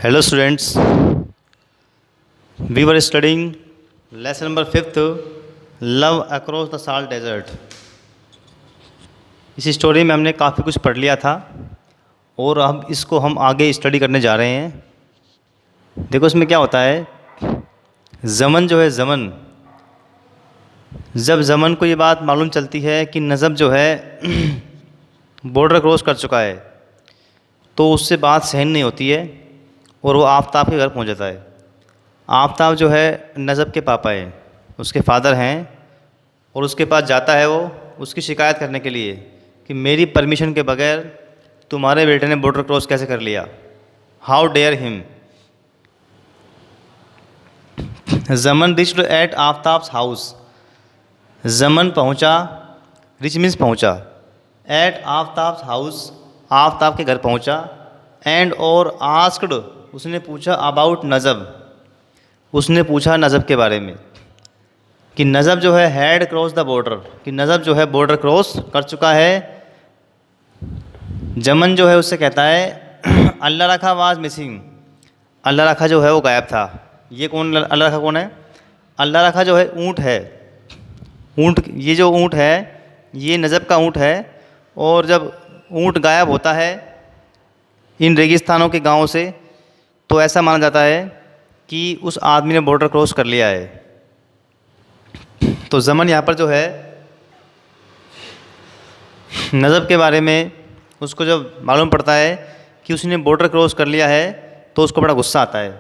Hello students, we were studying lesson number 5th, Love Across the Salt Desert. इस story में हमने काफ़ी कुछ पढ़ लिया था और अब इसको हम आगे स्टडी करने जा रहे हैं। देखो इसमें क्या होता है, ज़मन जो है जब ज़मन को ये बात मालूम चलती है कि नजब जो है बॉर्डर क्रॉस कर चुका है तो उससे बात सहन नहीं होती है और वो आफ्ताब के घर पहुंच जाता है। आफ्ताब जो है नजब के पापा हैं, उसके फादर हैं, और उसके पास जाता है वो उसकी शिकायत करने के लिए कि मेरी परमिशन के बगैर तुम्हारे बेटे ने बॉर्डर क्रॉस कैसे कर लिया, how dare him. Zaman reached at Aftab's house, Zaman पहुंचा, रिच मीन्स पहुंचा, एट आफ्ताब्स हाउस, आफ्ताब के घर पहुंचा, एंड और आस्क्ड, उसने पूछा अबाउट नजब, उसने पूछा नजब के बारे में कि नजब जो है हैड क्रॉस द बॉर्डर, कि नजब जो है बॉर्डर क्रॉस कर चुका है। जमन जो है उससे कहता है अल्लाह रखा वाज मिसिंग, अल्लाह रखा जो है वो गायब था। ये कौन, अल्लाह रखा कौन है? अल्लाह रखा जो है ऊँट है, ऊँट, ये जो ऊँट है ये नजब का ऊँट है। और जब ऊँट गायब होता है इन रेगिस्तानों के गाँव से तो ऐसा माना जाता है कि उस आदमी ने बॉर्डर क्रॉस कर लिया है। तो ज़मन यहाँ पर जो है नजब के बारे में उसको जब मालूम पड़ता है कि उसने बॉर्डर क्रॉस कर लिया है तो उसको बड़ा गुस्सा आता है।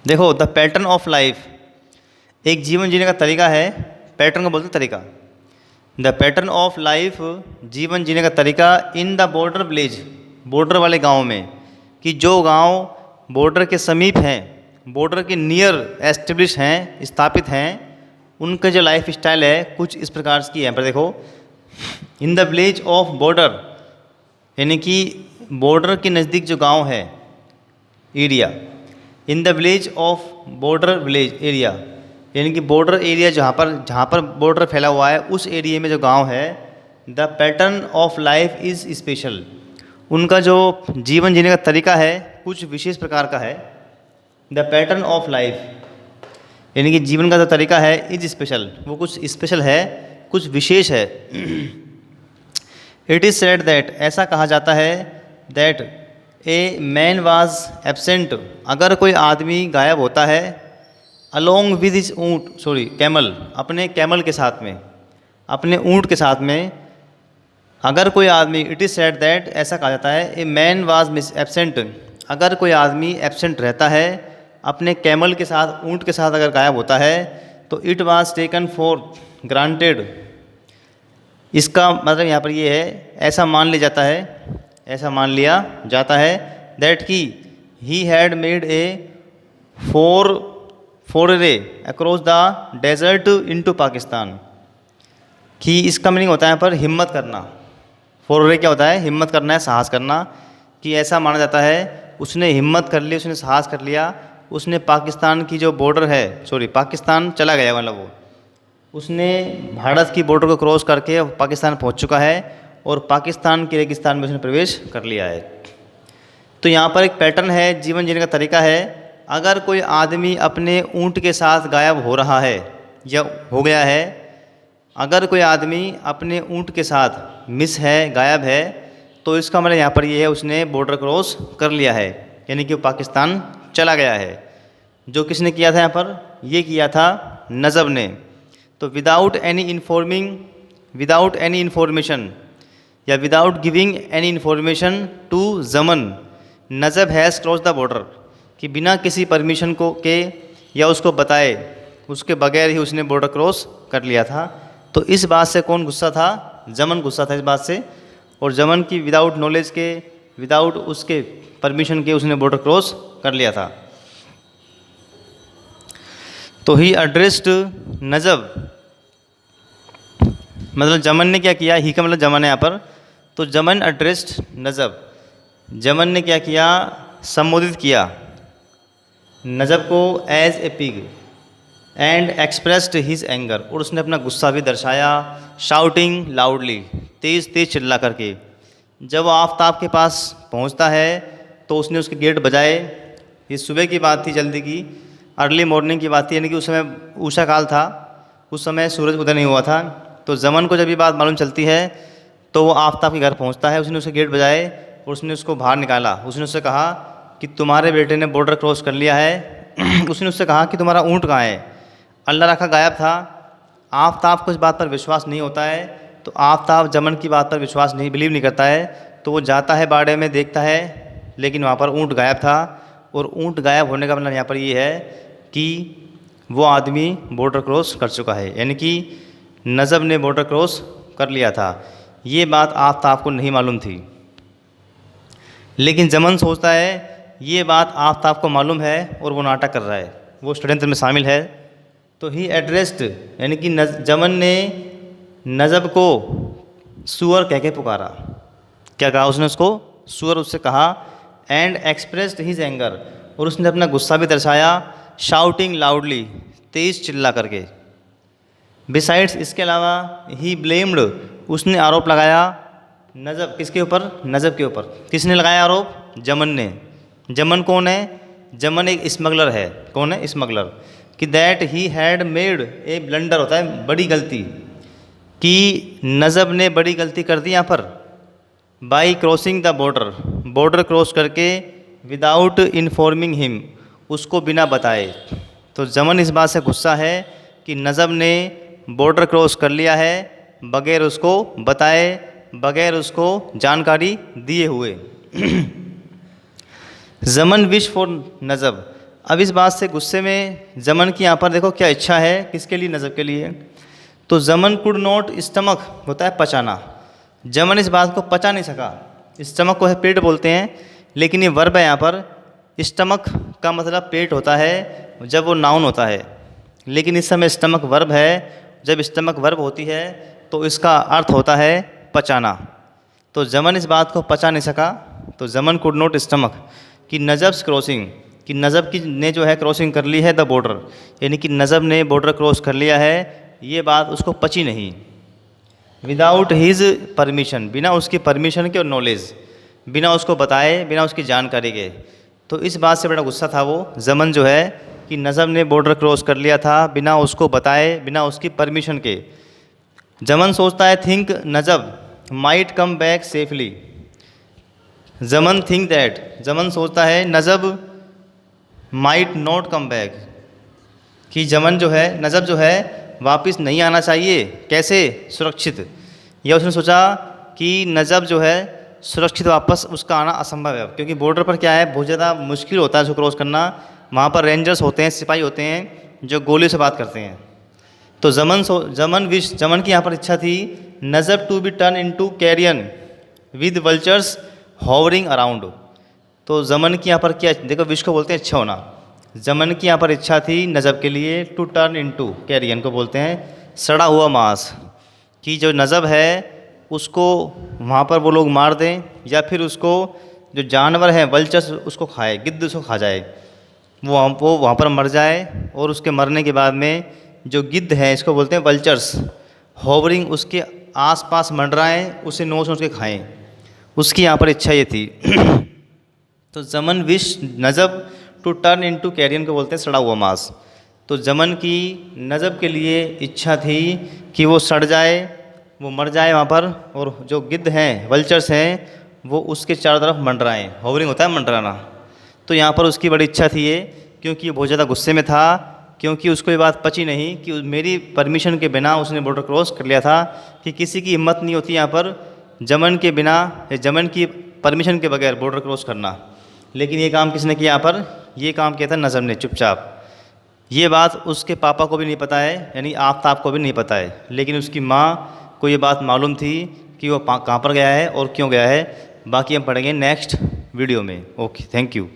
देखो द पैटर्न ऑफ लाइफ, एक जीवन जीने का तरीका है, पैटर्न को बोलते हैं तरीका। द पैटर्न ऑफ लाइफ, जीवन जीने का तरीका, in the border village, border वाले गांव में, कि जो गांव बॉर्डर के समीप हैं, बॉर्डर के नियर एस्टेब्लिश हैं, स्थापित हैं, उनका जो लाइफ स्टाइल है कुछ इस प्रकार की है। यहाँ पर देखो, in the village of border, यानी कि बॉर्डर के नज़दीक जो गांव है, area, in the village of border village area, यानी कि बॉर्डर एरिया जहाँ पर बॉर्डर फैला हुआ है उस एरिया में जो गांव है, the pattern of life is special, उनका जो जीवन जीने का तरीका है कुछ विशेष प्रकार का है। द पैटर्न ऑफ लाइफ, यानी कि जीवन का जो तरीका है, इज स्पेशल, वो कुछ स्पेशल है, कुछ विशेष है। इट इज़ सेड दैट, ऐसा कहा जाता है, that a man was absent, अगर कोई आदमी गायब होता है, अलोंग विद हिज ऊँट, कैमल, अपने कैमल के साथ में, अपने ऊँट के साथ में, अगर कोई आदमी, इट इज़ सेड दैट, ऐसा कहा जाता है, a man was miss absent, अगर कोई आदमी एब्सेंट रहता है अपने कैमल के साथ, ऊँट के साथ अगर गायब होता है तो it was taken for granted, इसका मतलब यहाँ पर ये है, ऐसा मान लिया जाता है, ऐसा मान लिया जाता है, दैट की he had made a foray across the desert into Pakistan, कि इसका मीनिंग होता है यहाँ पर हिम्मत करना। फोररे क्या होता है? हिम्मत करना है, साहस करना, कि ऐसा माना जाता है उसने हिम्मत कर ली, उसने साहस कर लिया, उसने पाकिस्तान की जो बॉर्डर है, पाकिस्तान चला गया, मतलब वो उसने भारत की बॉर्डर को क्रॉस करके पाकिस्तान पहुंच चुका है और पाकिस्तान के रेगिस्तान में उसने प्रवेश कर लिया है। तो यहाँ पर एक पैटर्न है, जीवन जीने का तरीका है। अगर कोई आदमी अपने ऊँट के साथ गायब हो रहा है या हो गया है, अगर कोई आदमी अपने ऊँट के साथ मिस है, गायब है, तो इसका मतलब यहाँ पर ये है उसने बॉर्डर क्रॉस कर लिया है, यानी कि वो पाकिस्तान चला गया है। जो किसने किया था यहाँ पर? ये किया था नजब ने। तो विदाउट एनी इन्फॉर्मेशन या without giving any information to Zaman, Najab has cross the border, कि बिना किसी परमिशन को के या उसको बताए, उसके बगैर ही उसने बॉर्डर क्रॉस कर लिया था। तो इस बात से कौन गुस्सा था? ज़मन गुस्सा था इस बात से, और ज़मन की विदाउट नॉलेज के, विदाउट उसके परमिशन के उसने बॉर्डर क्रॉस कर लिया था। तो ही एड्रेस्ड नजब, मतलब ज़मन ने क्या किया, ही का मतलब ज़मन है यहाँ पर, तो ज़मन एड्रेस्ड नजब, ज़मन ने क्या किया? संबोधित किया नजब को as a pig and expressed his anger, और उसने अपना गुस्सा भी दर्शाया, शाउटिंग लाउडली, तेज़ तेज़ चिल्ला करके, जब वो आफ़ताब के पास पहुंचता है तो उसने उसके गेट बजाए। ये सुबह की बात थी, जल्दी की, अर्ली मॉर्निंग की बात थी, यानी कि उस समय ऊषा काल था, उस समय सूरज उदय नहीं हुआ था। तो जमन को जब ये बात मालूम चलती है तो वो आफ़ताब के घर पहुंचता है। उसने उसके गेट बजाए और उसने उसको बाहर निकाला। उसने उससे कहा कि तुम्हारे बेटे ने बॉर्डर क्रॉस कर लिया है। उसने उससे कहा कि तुम्हारा ऊँट कहाँ है? अल्लाह रखा गायब था। आफ़ताब को इस बात पर विश्वास नहीं होता है, तो आफ़ताब जमन की बात पर विश्वास नहीं, बिलीव नहीं करता है। तो वो जाता है बाड़े में, देखता है, लेकिन वहाँ पर ऊँट गायब था। और ऊँट गायब होने का मतलब यहाँ पर ये है कि वो आदमी बॉर्डर क्रॉस कर चुका है, यानी कि नजब ने बॉर्डर क्रॉस कर लिया था। ये बात आफ़ताब को नहीं मालूम थी, लेकिन जमन सोचता है ये बात आफ़ताब को मालूम है और वो नाटक कर रहा है, वो षड्यंत्र में शामिल है। तो ही एड्रेस्ड, यानी कि जमन ने नजब को सुअर कह के पुकारा। क्या कहा उसने? उसको सुअर उससे कहा। एंड एक्सप्रेस्ड हिज एंगर, और उसने अपना गुस्सा भी दर्शाया। शाउटिंग लाउडली, तेज चिल्ला करके। बिसाइड्स, इसके अलावा, ही ब्लेम्ड, उसने आरोप लगाया नजब, किसके ऊपर? नजब के ऊपर। किसने लगाया आरोप? जमन ने। जमन कौन है? जमन एक स्मगलर है। कौन है? स्मगलर। कि that he had made A blunder, होता है बड़ी गलती, कि नजब ने बड़ी गलती कर दी यहाँ पर। By crossing the border, border cross करके, विदाउट इन्फॉर्मिंग हिम, उसको बिना बताए। तो जमन इस बात से गुस्सा है कि नजब ने बॉर्डर क्रॉस कर लिया है बगैर उसको बताए, बगैर उसको जानकारी दिए हुए। जमन विश फॉर नजब, अब इस बात से गुस्से में जमन की यहाँ पर देखो क्या इच्छा है, किसके लिए? नजब के लिए। तो जमन कुड नॉट स्टमक, होता है पचाना। जमन इस बात को पचा नहीं सका। स्टमक को है पेट बोलते हैं, लेकिन ये वर्ब है यहाँ पर। स्टमक का मतलब पेट होता है जब वो नाउन होता है, लेकिन इस समय स्टमक वर्ब है। जब स्टमक वर्ब होती है तो इसका अर्थ होता है पचाना। तो जमन इस बात को पचा नहीं सका। तो जमन कुड नॉट स्टमक, कि नजब्स क्रॉसिंग, कि नजब की ने जो है क्रॉसिंग कर ली है द बॉर्डर, यानी कि नजब ने बॉर्डर क्रॉस कर लिया है, ये बात उसको पची नहीं। विदाउट हिज परमिशन, बिना उसकी परमिशन के और नॉलेज, बिना उसको बताए, बिना उसकी जानकारी के। तो इस बात से बड़ा गुस्सा था वो जमन जो है, कि नजब ने बॉर्डर क्रॉस कर लिया था बिना उसको बताए, बिना उसकी परमिशन के। जमन सोचता है think Najab might come back safely. Zaman think that, Zaman सोचता है Najab might not come back, कि जमन जो है, नजब जो है वापस नहीं आना चाहिए। कैसे? सुरक्षित। यह उसने सोचा कि नजब जो है सुरक्षित वापस उसका आना असंभव है, क्योंकि बॉर्डर पर क्या है, बहुत ज़्यादा मुश्किल होता है उसको क्रॉस करना। वहाँ पर रेंजर्स होते हैं, सिपाही होते हैं जो गोली से बात करते हैं। तो जमन की यहाँ पर इच्छा थी Najab to be turn into carrion with vultures hovering around. तो जमन की यहाँ पर क्या, देखो विश को बोलते हैं इच्छा होना। जमन की यहाँ पर इच्छा थी नजब के लिए टू टर्न इनटू, कैरियन को बोलते हैं सड़ा हुआ मांस, कि जो नजब है उसको वहाँ पर वो लोग मार दें, या फिर उसको जो जानवर है वल्चर्स उसको खाए, गिद्ध उसको खा जाए, वो वहाँ पर मर जाए। और उसके मरने के बाद में जो गिद्ध है, इसको बोलते हैं वल्चर्स, होवरिंग उसके आसपास मंडराएं, उसे नोच नोच के खाएं। उसकी यहाँ पर इच्छा ये थी। तो Zaman wish Najab to turn into carrion को बोलते हैं सड़ा हुआ मांस। तो जमन की नजब के लिए इच्छा थी कि वो सड़ जाए, वो मर जाए वहाँ पर, और जो गिद्ध हैं, वल्चर्स हैं, वो उसके चारों तरफ मंडराएं। होवरिंग होता है मंडराना। तो यहाँ पर उसकी बड़ी इच्छा थी ये, क्योंकि बहुत ज़्यादा गुस्से में था, क्योंकि उसको ये बात पची नहीं कि मेरी परमिशन के बिना उसने बॉर्डर क्रॉस कर लिया था, कि किसी की हिम्मत नहीं होती यहाँ पर जमन के बिना, जमन की परमिशन के बगैर बॉर्डर क्रॉस करना। लेकिन ये काम किसने किया यहाँ पर? ये काम किया था नजब ने, चुपचाप। ये बात उसके पापा को भी नहीं पता है, यानी आफ़ताब को भी नहीं पता है, लेकिन उसकी माँ को ये बात मालूम थी कि वो कहाँ पर गया है और क्यों गया है। बाकी हम पढ़ेंगे नेक्स्ट वीडियो में। Okay, thank you.